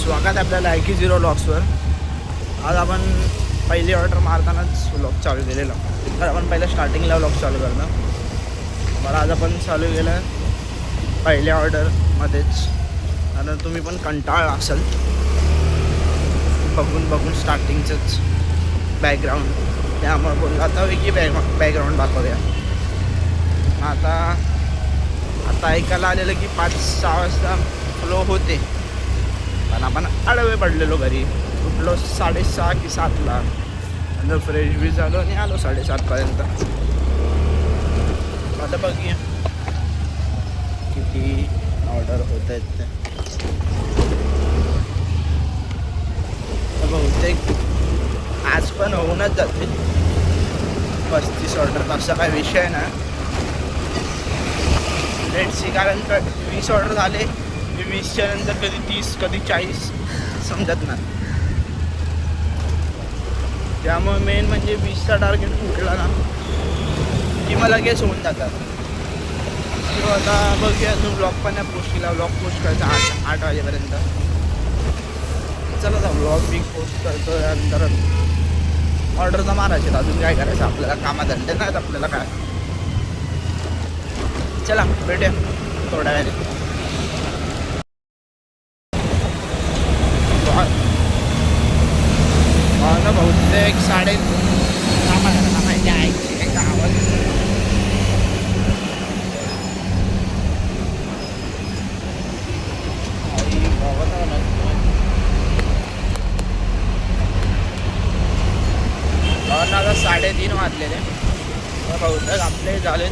स्वागत आहे आपल्या लायकी झिरो व्लॉग्सवर. आज आपण पहिली ऑर्डर मारतानाच व्लॉग चालू केलेला, तर आपण पहिल्या स्टार्टिंगला व्लॉग चालू करणार. बरं, आज आपण चालू केलं पहिल्या ऑर्डरमध्येच, कारण तुम्ही पण कंटाळला असाल बघून स्टार्टिंगचंच बॅकग्राऊंड. त्यामुळे बोललं आता की बॅकग्राऊंड दाखवूया. आता ऐकायला आलेलं की 5-6 वाजता फ्लो होते, पण आपण आडवे पडलेलो घरी. उठलो 6:30 की 7ला, नंतर फ्रेश बी झालो आणि आलो 7:30पर्यंत. आता बघूया किती ऑर्डर होत आहेत ते. बहुतेक आज पण होऊनच जाते 35 ऑर्डर. असा काय विषय ना, लेट सी. कारण 20 ऑर्डर झाले, 20च्या नंतर कधी 30 कधी 40 समजत नाही. त्यामुळे मेन म्हणजे 20चा टार्गेट उठला ना की मला लगेच होऊन जातात. किंवा आता बघूया, अजून ब्लॉग पण नाही पोस्ट केला. ब्लॉग पोस्ट करायचा 8 वाजेपर्यंत. चला आता ब्लॉग बी पोस्ट करतो, त्यानंतर ऑर्डर तर मारायचे. अजून काय करायचं आपल्याला, कामाधंदे नाहीत आपल्याला काय. चला भेटूया थोड्या वेळाने. ना बहुतेक 3:30 माहिती आहे गावात. आता 3:30 वाजलेले. बहुतेक आपले झाले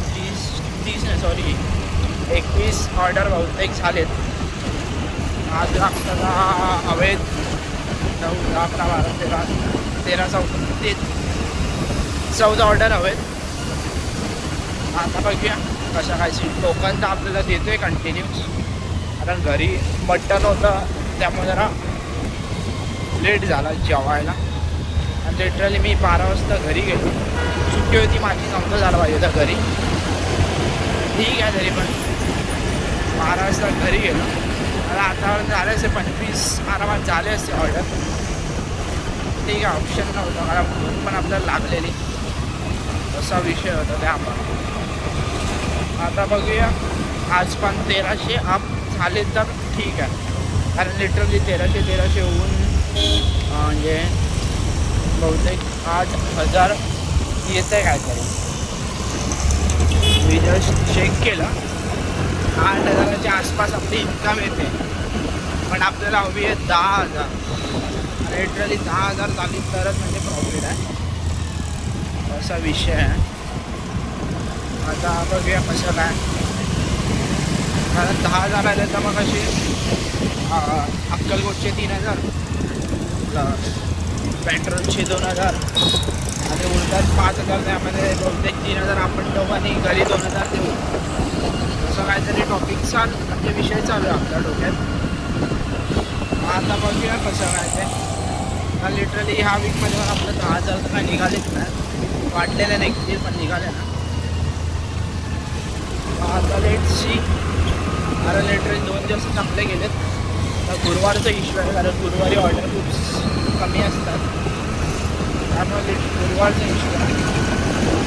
21 ऑर्डर बहुतेक झालेत. आज आपल्याला हवेत 9, 10, 11, 12, 13, 14 ऑर्डर हवेत. आता बघूया कशा काय. टोकन तर आपल्याला देतोय कंटिन्यूस, कारण घरी मटण होतं त्यामुळे जरा लेट झाला जेवायला. आणि लिटरली मी 12 वाजता घरी गेलो. सुट्टी होती माझी, 9 झाला पाहिजे होता घरी. ठीक आहे, तरी पण 12 वाजता घरी गेलो. आता झाले असे 25 आरामात झाले असते ऑर्डर. ठीक आहे, ऑप्शन नव्हतं, मला भूक पण आपल्याला लागलेली, असा विषय होता त्यामुळे. आता बघूया, आज पण 1300 अप झाले तर ठीक आहे, कारण लिटरली 1300 होऊन म्हणजे बहुतेक 8,000 येतं आहे काहीतरी. मी जस्ट चेक केलं, 8,000च्या आसपास आपली इन्कम येते. पण आपल्याला हवी आहे 10,000. लिटरली 10,000 झाली तरच म्हणजे प्रॉफिट आहे, असा विषय आहे. आता बघूया कसं काय. कारण 10,000 आले तर मग असे अक्कलकोटचे 3,000, पेट्रोलचे 2,000 आणि उलटात 5,000. त्यामध्ये बहुतेक 3,000 आपण दोघांनी घरी 2,000 देऊ. असं काहीतरी टॉपिक म्हणजे विषय चालू आहे आपल्या डोक्यात. आता बघूया कसं काय ते. लिटरली ह्या वीकमध्ये आपलं 10,000 तर काय निघालेच नाही, वाटलेले नाही पण निघाले ना. आता लेट सी. कारण लिटरली 2 दिवस चांगले गेलेत. तर गुरुवारचा इश्यू आहे, कारण गुरुवारी ऑर्डर खूप कमी असतात, त्यामुळे गुरुवारचा इश्यू आहे.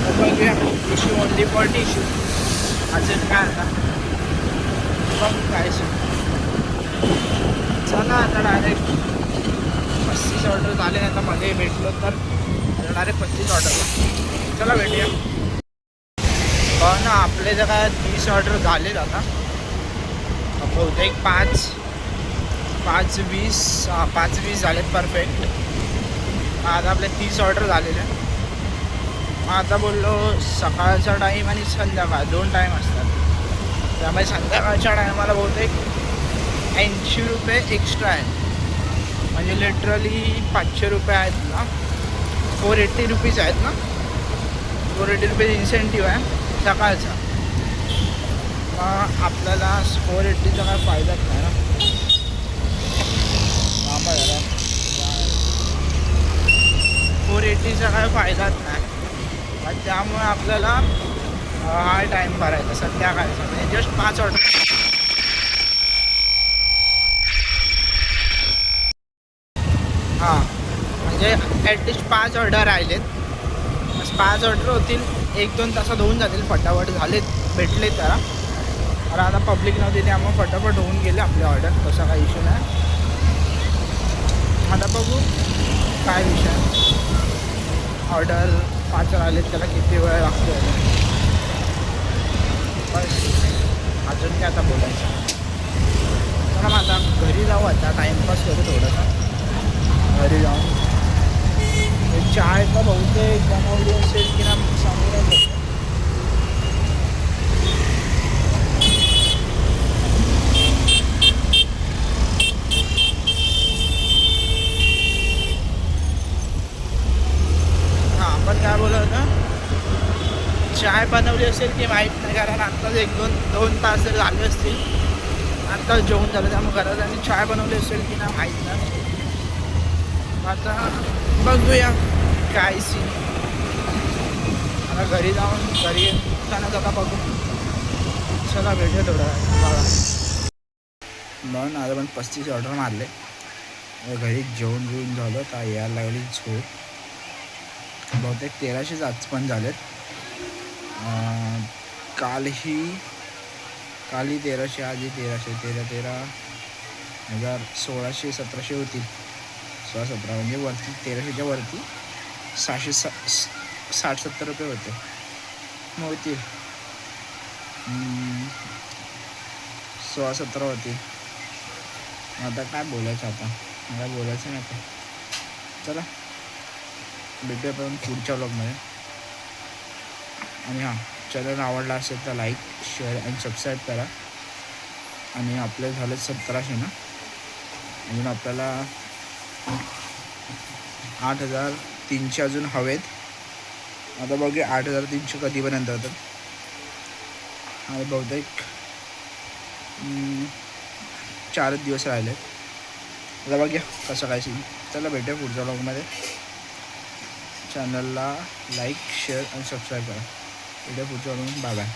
तर बघूया, इश्यू ओनली फॉर इश्यू. अजून काय आता बघ काय. चला आता डायरेक्ट 35 ऑर्डर झाले. आता मध्ये भेटलो तर डायरेक्ट 35 ऑर्डरला. चला भेटूया. हो ना, आपले जर काय 30 ऑर्डर झालेत आता. बहुतेक 5-20 झालेत परफेक्ट. आता आपले 30 ऑर्डर झालेले. आता बोललो सकाळचा टाईम आणि संध्याकाळ 2 टाईम असतात, त्यामुळे संध्याकाळच्या टायमाला बहुतेक 80 रुपये एक्स्ट्रा आहेत. म्हणजे लिटरली 500 रुपये आहेत ना, 480 रुपीज आहेत ना. 480 रुपीज इन्सेंटिव्ह आहे सकाळचा. मग आपल्याला 480चा काय फायदाच नाही ना. थांबा जरा, 480चा काय फायदाच नाही. त्यामुळे आपल्याला हा टाईम भरायचा संध्याकाळचा. म्हणजे जस्ट 5 ऑर्डर हां म्हणजे ॲटलिस्ट 5 ऑर्डर राहिलेत. 5 ऑर्डर होतील, 1-2 तासात होऊन जातील. फटाफट झालेत, भेटले त्याला. तर आता पब्लिक नव्हती त्यामुळे फटाफट होऊन गेले आपले ऑर्डर. तसा काही इश्यू नाही. आता बघू काय विषय. ऑर्डर 5 राहिलेत, त्याला किती वेळ लागतो बस. अजून काय आता बोलायचं. चला मग आता घरी जाऊ. आता टाईमपास करू थोडासा. घरी जाऊन चाय तर बहुतेक बनवली असेल की ना सांगू नाही शकतो. हां आपण काय बोलत होतं. चाय बनवली असेल की माहीत नाही, कारण आत्ताच 1-2 तास जर झाले असतील. आत्ताच जेवण झालं त्यामुळे घरात आणि चाय बनवली असेल की नाही माहीत नाही. आता बघूया काय सीन. आता घरी जाऊन घरी येतानाच आता बघू. चला भेटूया थोडा बघा. म्हणून आता पण 35 ऑर्डर मारले. घरी जेवण घेऊन झालं तर यायला लागली झोप. बहुतेक 1300 आज पण झालेत. कालही 1300, आधी 1300, 13,000, 1600-1700 होतील. 16-17 म्हणजे वरती 1300च्या वरती 660-70 रुपये होते. मग होतील 16-17 होतील. आता काय बोलायचं. आता मला बोलायचं नाही आता. चला भेटूया पण पुढच्या व्लॉगमध्ये. आणि हां, चॅनल आवडला असेल तर लाईक, शेअर आणि सबस्क्राईब करा. आणि आपले झाले 1700 ना. अजून आपल्याला 8,300 अजून हवेत. आता बघूया 8,300 कधीपर्यंत होतं. आणि बहुतेक 4 दिवस राहिले. आता बघूया कसं काय सीन. चला भेटूया पुढच्या व्लॉगमध्ये. चॅनलला लाईक, शेअर आणि सबस्क्राईब करा. भेटूया पुढच्या व्लॉगमध्ये. Bye bye.